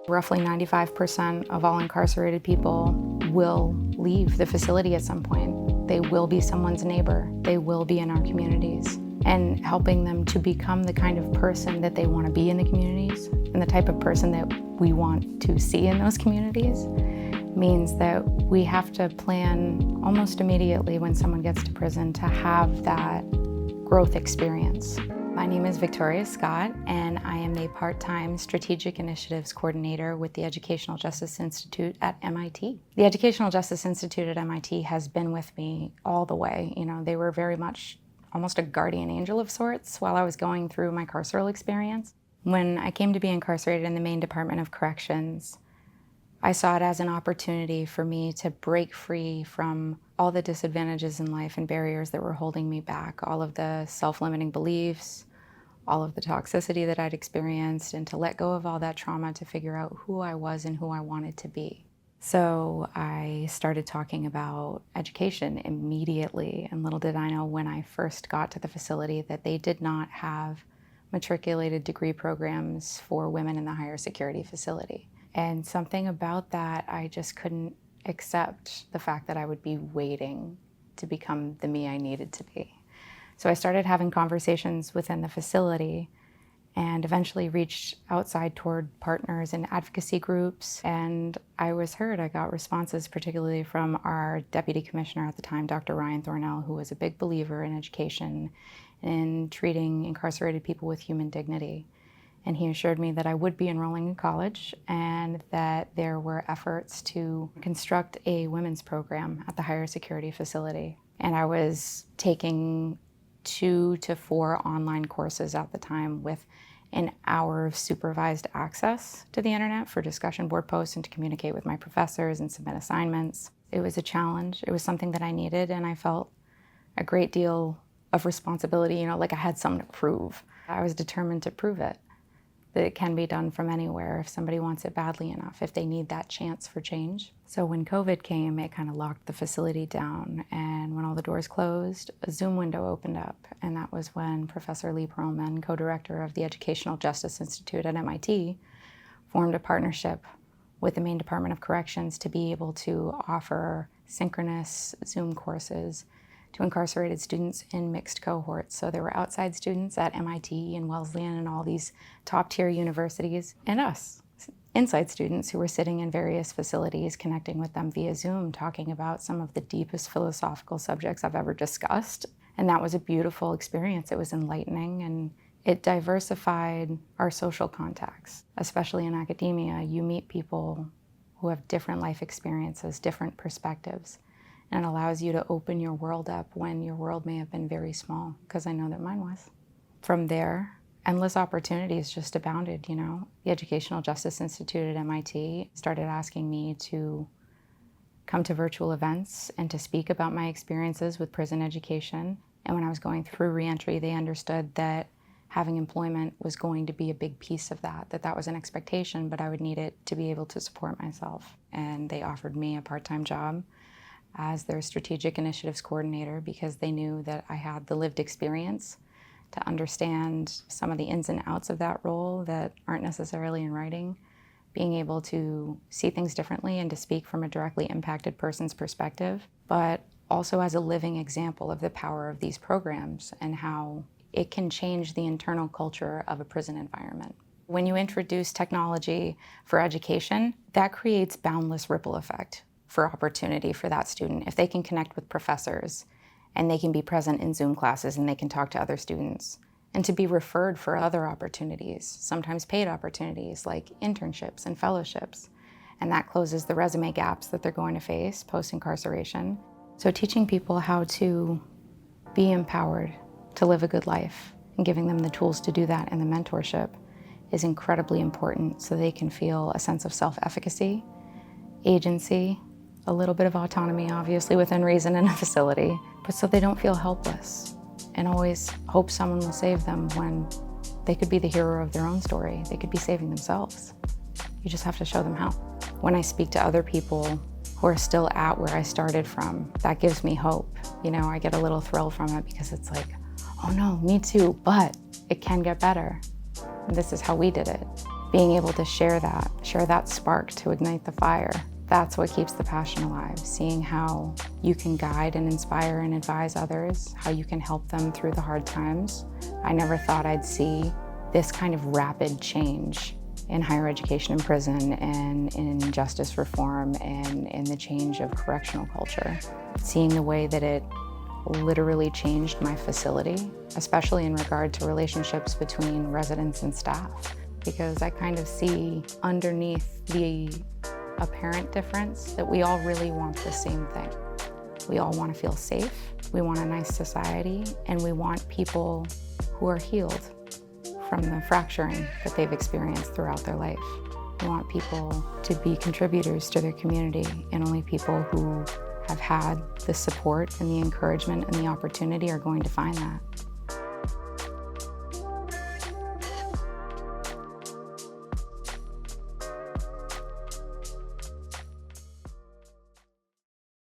Roughly 95% of all incarcerated people will leave the facility at some point. They will be someone's neighbor. They will be in our communities. And helping them to become the kind of person that they want to be in the communities and the type of person that we want to see in those communities means that we have to plan almost immediately when someone gets to prison to have that growth experience. My name is Victoria Scott, and I am a part-time Strategic Initiatives Coordinator with the Educational Justice Institute at MIT. The Educational Justice Institute at MIT has been with me all the way. You know, they were very much almost a guardian angel of sorts while I was going through my carceral experience. When I came to be incarcerated in the Maine Department of Corrections, I saw it as an opportunity for me to break free from all the disadvantages in life and barriers that were holding me back, all of the self-limiting beliefs, all of the toxicity that I'd experienced, and to let go of all that trauma to figure out who I was and who I wanted to be. So I started talking about education immediately, and little did I know when I first got to the facility that they did not have matriculated degree programs for women in the higher security facility. And something about that, I just couldn't accept the fact that I would be waiting to become the me I needed to be. So I started having conversations within the facility and eventually reached outside toward partners in advocacy groups, and I was heard. I got responses particularly from our deputy commissioner at the time, Dr. Ryan Thornell, who was a big believer in education and treating incarcerated people with human dignity. And he assured me that I would be enrolling in college and that there were efforts to construct a women's program at the higher security facility. And I was taking 2 to 4 online courses at the time with an hour of supervised access to the internet for discussion board posts and to communicate with my professors and submit assignments. It was a challenge. It was something that I needed, and I felt a great deal of responsibility, you know, like I had something to prove. I was determined to prove it, that it can be done from anywhere if somebody wants it badly enough, if they need that chance for change. So when COVID came, it kind of locked the facility down, and when all the doors closed, a Zoom window opened up, and that was when Professor Lee Perlman, co-director of the Educational Justice Institute at MIT, formed a partnership with the Maine Department of Corrections to be able to offer synchronous Zoom courses to incarcerated students in mixed cohorts. So there were outside students at MIT and Wesleyan and all these top-tier universities, and us, inside students who were sitting in various facilities, connecting with them via Zoom, talking about some of the deepest philosophical subjects I've ever discussed. And that was a beautiful experience. It was enlightening, and it diversified our social contacts. Especially in academia, you meet people who have different life experiences, different perspectives. And it allows you to open your world up when your world may have been very small, because I know that mine was. From there, endless opportunities just abounded, you know. The Educational Justice Institute at MIT started asking me to come to virtual events and to speak about my experiences with prison education. And when I was going through reentry, they understood that having employment was going to be a big piece of that, that was an expectation, but I would need it to be able to support myself. And they offered me a part-time job as their Strategic Initiatives Coordinator because they knew that I had the lived experience to understand some of the ins and outs of that role that aren't necessarily in writing, being able to see things differently and to speak from a directly impacted person's perspective, but also as a living example of the power of these programs and how it can change the internal culture of a prison environment. When you introduce technology for education, that creates boundless ripple effect for opportunity for that student. If they can connect with professors and they can be present in Zoom classes and they can talk to other students, and to be referred for other opportunities, sometimes paid opportunities like internships and fellowships, and that closes the resume gaps that they're going to face post-incarceration. So teaching people how to be empowered to live a good life and giving them the tools to do that and the mentorship is incredibly important so they can feel a sense of self-efficacy, agency, a little bit of autonomy, obviously, within reason in a facility, but so they don't feel helpless and always hope someone will save them when they could be the hero of their own story. They could be saving themselves. You just have to show them how. When I speak to other people who are still at where I started from, that gives me hope. You know, I get a little thrill from it because it's like, oh no, me too, but it can get better. And this is how we did it. being able to share that spark to ignite the fire, that's what keeps the passion alive. Seeing how you can guide and inspire and advise others, how you can help them through the hard times. I never thought I'd see this kind of rapid change in higher education and prison, and in justice reform, and in the change of correctional culture. Seeing the way that it literally changed my facility, especially in regard to relationships between residents and staff, because I kind of see underneath the apparent difference that we all really want the same thing. We all want to feel safe, we want a nice society, and we want people who are healed from the fracturing that they've experienced throughout their life. We want people to be contributors to their community, and only people who have had the support and the encouragement and the opportunity are going to find that.